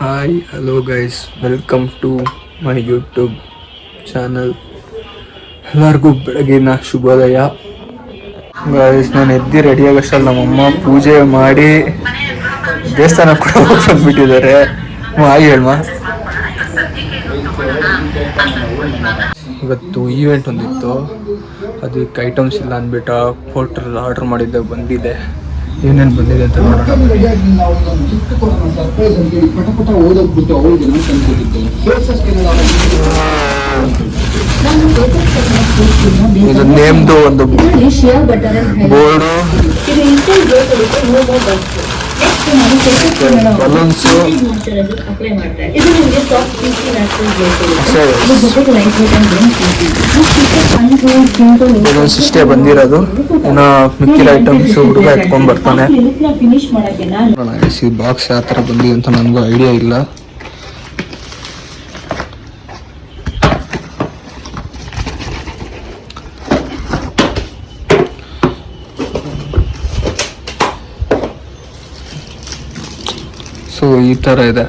Hi hello guys, welcome to my YouTube channel. ಎಲ್ಲರಿಗೂ ಬೆಳಗಿನ ಶುಭೋದಯ. ಗೈಸ್, ನಾನು ಎದ್ದು ರೆಡಿ ಆಗೋಷ್ಟಲ್ಲಿ ನಮ್ಮಮ್ಮ ಪೂಜೆ ಮಾಡಿ ದೇವಸ್ಥಾನ ಕೂಡ ಬಂದ್ಬಿಟ್ಟಿದ್ದಾರೆ. ಹಾಯ್ ಹೇಳ್ಮ. ಇವತ್ತು ಈವೆಂಟ್ ಒಂದಿತ್ತು, ಅದಕ್ಕೆ ಐಟಮ್ಸ್ ಇಲ್ಲ ಅಂದ್ಬಿಟ್ಟು ಹೋಟೆಲ್ ಆರ್ಡರ್ ಮಾಡಿದ್ದೆ, ಬಂದಿದೆ. ಏನೇನು ಬಂದಿದೆ ಅಂತ ನೋಡೋಣ. ಇದು ನೇಮ್ದು ಒಂದು ಬೋರ್ಡು, ಬಲೂನ್ಸು, ಬಲೂನ್ಸ್ ಇಷ್ಟೇ ಬಂದಿರೋದು. ಇನ್ನು ಮಿಕ್ಕಿದ ಐಟಮ್ಸ್ ಹುಡುಗ ಎತ್ಕೊಂಡ್ ಬರ್ತಾನೆ. ಬಾಕ್ಸ್ ಯಾವ ಥರ ಬಂದಿದೆ ಅಂತ ನನಗೂ ಐಡಿಯಾ ಇಲ್ಲ. ಸೊ ಈ ಥರ ಇದೆ.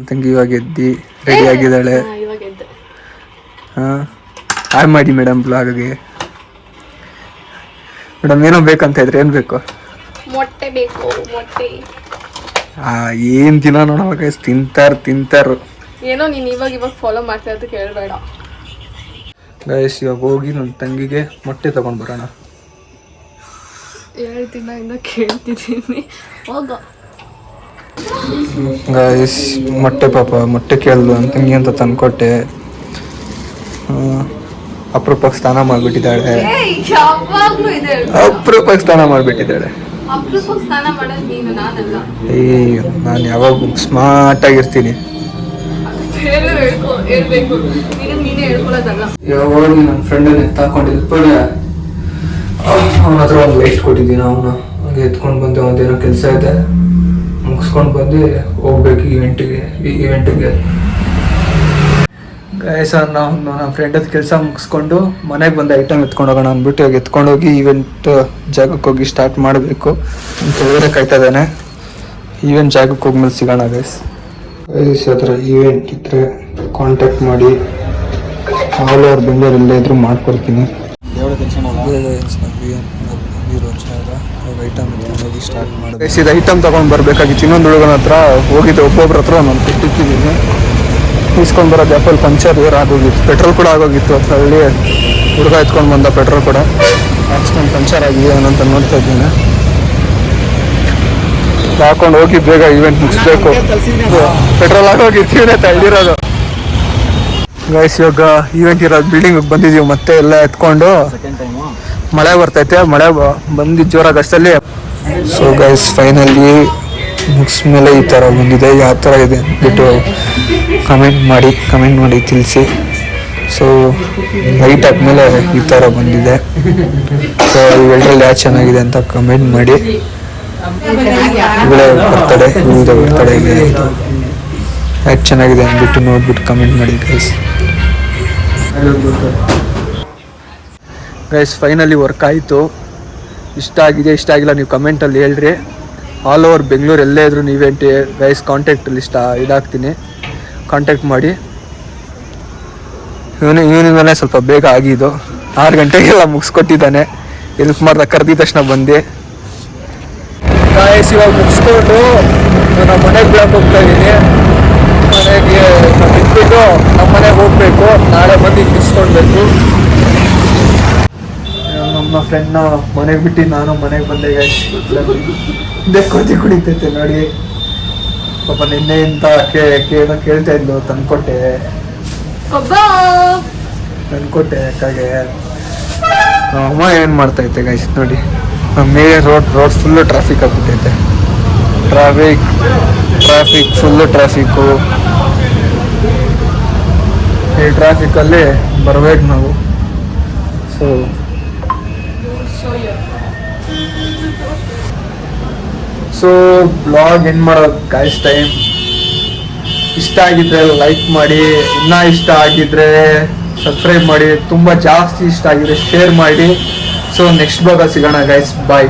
ತಂಗಿ ಇವಾಗ ಎದ್ದು ರೆಡಿ ಆಗಿದ್ದಾಳೆ. ಹಾಂ, ಹಾಯ್ ಮಾಡಿ ಮೇಡಮ್ ಬ್ಲಾಗ್ಗೆ. ಮೇಡಮ್ ಏನೋ ಬೇಕಂತ ಇದ್ರೆ ಏನು ಬೇಕು? ಮೊಟ್ಟೆ ಬೇಕು, ಮೊಟ್ಟೆ. ಏನು ದಿನ ನೋಡುವಾಗ ತಿಂತಾರು. ಏನೋ ನೀನು ಇವಾಗ ಫಾಲೋ ಮಾಡ್ತಾ ಅಂತ ಕೇಳಬೇಡ ಗೈಸ್. ಇವಾಗ ಹೋಗಿ ನನ್ನ ತಂಗಿಗೆ ಮೊಟ್ಟೆ ತಗೊಂಡು ಬರೋಣ. 2 ದಿನದಿಂದ ಕೇಳ್ತಿದ್ದೀನಿ, ಹೋಗ. ಗೈಸ್, ಮೊಟ್ಟೆ ಮೊಟ್ಟೆ ಕೇಳಿದ್ಲು ನನ್ನ ತಂಗಿ ಅಂತ ತಂದ್ಕೊಟ್ಟೆ. ಅಪರೂಪಕ್ಕೆ ಸ್ನಾನ ಮಾಡಿಬಿಟ್ಟಿದ್ದಾಳೆ. ಅಪರೂಪಕ್ಕೆ ಸ್ನಾನ ಮಾಡಿಬಿಟ್ಟಿದ್ದಾಳೆ. ನಾನು ಯಾವಾಗ ಸ್ಮಾರ್ಟ್ ಆಗಿರ್ತೀನಿ. ಯಾವಾಗ ನನ್ನ ಫ್ರೆಂಡನ್ನ ಎತ್ತಾಕೊಂಡಿದ್ದೆ, ಅವನ ಹತ್ರ ಒಂದು ಲೈಟ್ ಕೊಟ್ಟಿದ್ದೀನಿ. ಅವನು ಹಂಗೆ ಎತ್ಕೊಂಡು ಬಂದೆ. ಒಂದೇನೋ ಕೆಲಸ ಇದೆ, ಮುಗಿಸ್ಕೊಂಡು ಬಂದು ಹೋಗ್ಬೇಕು ಈವೆಂಟಿಗೆ. ಗೈಸ್, ನಾವು ನಮ್ಮ ಫ್ರೆಂಡದ ಕೆಲಸ ಮುಗಿಸ್ಕೊಂಡು ಮನೆಗೆ ಬಂದು ಐಟಮ್ ಎತ್ಕೊಂಡು ಹೋಗೋಣ ಅಂದ್ಬಿಟ್ಟು ಇವಾಗ ಎತ್ಕೊಂಡೋಗಿ ಈವೆಂಟ್ ಜಾಗಕ್ಕೆ ಹೋಗಿ ಸ್ಟಾರ್ಟ್ ಮಾಡಬೇಕು ಅಂತ ಹೇಳಿದ್ರೆ ಕಾಯ್ತಾ ಇದ್ದಾನೆ. ಈವೆಂಟ್ ಜಾಗಕ್ಕೆ ಹೋಗ್ಮೇಲೆ ಸಿಗೋಣ ಗೈಸ್. ಹತ್ರ ಈವೆಂಟ್ ಇದ್ದರೆ ಕಾಂಟ್ಯಾಕ್ಟ್ ಮಾಡಿ, ಆಲ್ ಓವರ್ ಬೆಂಗಳೂರು ಎಲ್ಲೇ ಇದ್ರೂ ಮಾಡ್ಕೊಡ್ತೀನಿ. ಐಟಮ್ ಹೋಗಿ ಸ್ಟಾರ್ಟ್ ಮಾಡಿ ಇದು ಐಟಮ್ ತೊಗೊಂಡು ಬರಬೇಕಾಗಿತ್ತು. ಇನ್ನೊಂದು ಹುಡುಗನ ಹತ್ರ ಹೋಗಿದ್ದೆ, ಒಬ್ಬೊಬ್ರ ಹತ್ರ ಒಂದೊಂದು ಕೊಟ್ಟಿದ್ದೀನಿ. ಇಸ್ಕೊಂಡು ಬರೋದು ಆ್ಯಪಲ್ ಪಂಚರ್ ಆಗೋಗಿತ್ತು, ಪೆಟ್ರೋಲ್ ಕೂಡ ಆಗೋಗಿತ್ತು. ಅದರಲ್ಲಿ ಹುಡುಗ ಎತ್ಕೊಂಡು ಬಂದ ಪೆಟ್ರೋಲ್ ಕೂಡ ಹಾಕ್ಸ್ಕೊಂಡು ಪಂಚರ್ ಆಗಿದೆ ಏನಂತ ನೋಡ್ತಾ ಇದ್ದೀನಿ. ಹಾಕೊಂಡು ಹೋಗಿ ಬೇಗ ಈವೆಂಟ್ ಮುಗಿಸ್ಬೇಕು. ಪೆಟ್ರೋಲ್ ಆಗೋಗಿತ್ತು, ಇವನೇ ತಳ್ಳಿರೋದು. ಗೈಸ್, ಇವಾಗ ಈವೆಂಟ್ ಇರೋದು ಬಿಲ್ಡಿಂಗ್ ಬಂದಿದ್ದೀವಿ. ಮತ್ತೆ ಎಲ್ಲ ಎತ್ಕೊಂಡು ಮಳೆ ಬರ್ತೈತೆ. ಮಳೆ ಬಂದಿದ್ದು ಜೋರಾಗಿ ಅಷ್ಟಲ್ಲಿ. ಸೊ ಗೈಸ್, ಫೈನಲಿ ಮುಗಿಸ್ಮೇಲೆ ಈ ಥರ ಬಂದಿದೆ. ಯಾವ ಥರ ಇದೆ ಅಂದ್ಬಿಟ್ಟು ಕಮೆಂಟ್ ಮಾಡಿ ತಿಳಿಸಿ. ಸೊ ಲೈಟ್ ಆದಮೇಲೆ ಈ ಥರ ಬಂದಿದೆ. ಸೊ ಇವೆಲ್ಲರಲ್ಲಿ ಯಾರು ಚೆನ್ನಾಗಿದೆ ಅಂತ ಕಮೆಂಟ್ ಮಾಡಿ. ಇವಳೇ ಬರ್ತಡೆಗೆ ಯಾಕೆ ಚೆನ್ನಾಗಿದೆ ಅಂದ್ಬಿಟ್ಟು ನೋಡ್ಬಿಟ್ಟು ಕಮೆಂಟ್ ಮಾಡಿ ಗೈಸ್. ಫೈನಲಿ ವರ್ಕ್ ಆಯಿತು. ಇಷ್ಟ ಆಗಿಲ್ಲ ನೀವು ಕಮೆಂಟಲ್ಲಿ ಹೇಳ್ರಿ. ಆಲ್ ಓವರ್ ಬೆಂಗಳೂರು ಎಲ್ಲೇ ಇದ್ರು ಈವೆಂಟ್ ಗೈಸ್ ಕಾಂಟ್ಯಾಕ್ಟಲ್ಲಿ ಇದಾಗ್ತೀನಿ, ಕಾಂಟ್ಯಾಕ್ಟ್ ಮಾಡಿ. ಇವನಿಂದಲೇ ಸ್ವಲ್ಪ ಬೇಗ ಆಗಿದ್ದು. 6 ಗಂಟೆಗೆಲ್ಲ ಮುಗಿಸ್ಕೊಟ್ಟಿದ್ದಾನೆ. ಹೆಲ್ಪ್ ಮಾಡ್ದ, ಕರೆದಿದ್ದ ತಕ್ಷಣ ಬಂದು ಗೈಸ್. ಇವಾಗ ಮುಗಿಸ್ಕೊಂಡು ನಾನು ಮನೆಗೆ ಬಿಡಕ್ಕೆ ಹೋಗ್ತಾ ಇದ್ದೀನಿ. ಮನೆಗೆ ಬಿಟ್ಬಿಟ್ಟು ನಮ್ಮ ಮನೆಗೆ ಹೋಗಬೇಕು. ನಾಳೆ ಬಂದು ಮುಗಿಸ್ಕೊಳ್ಬೇಕು. ನಮ್ಮ ಫ್ರೆಂಡ್ನ ಮನೆಗೆ ಬಿಟ್ಟು ನಾನು ಮನೆಗೆ ಬಂದೆ ಗೈಸ್. ಕೋತಿ ಕುಡಿತೈತೆ ನೋಡಿ ಪಾಪ. ನಿನ್ನೆಯಿಂದ ಕೇಳ್ತಾ ಇದ್ಲು, ತಂದ್ಕೊಟ್ಟೆ ಯಾಕಾಗೆ. ಅಮ್ಮ ಏನು ಮಾಡ್ತೈತೆ ಗೈಸ್ ನೋಡಿ. ನಮ್ಮ ಮೇಲೆ ರೋಡ್ ಫುಲ್ಲು ಟ್ರಾಫಿಕ್ ಆಗ್ಬಿಟ್ಟೈತೆ. Traffic full traffic. ಈ ಟ್ರಾಫಿಕಲ್ಲಿ ಬರ್ಬೇಕು ನಾವು. ಸೊ ಬ್ಲಾಗ್ ಎಂಡ್ ಮಾಡೋದು ಗೈಸ್ ಟೈಮ್. ಇಷ್ಟ ಆಗಿದ್ರೆ ಲೈಕ್ ಮಾಡಿ, ಇನ್ನೂ ಇಷ್ಟ ಆಗಿದ್ರೆ ಸಬ್ಸ್ಕ್ರೈಬ್ ಮಾಡಿ, ತುಂಬ ಜಾಸ್ತಿ ಇಷ್ಟ ಆಗಿದ್ರೆ ಶೇರ್ ಮಾಡಿ. ಸೊ ನೆಕ್ಸ್ಟ್ ಬ್ಲಾಗ್ ಸಿಗೋಣ ಗೈಸ್, ಬಾಯ್.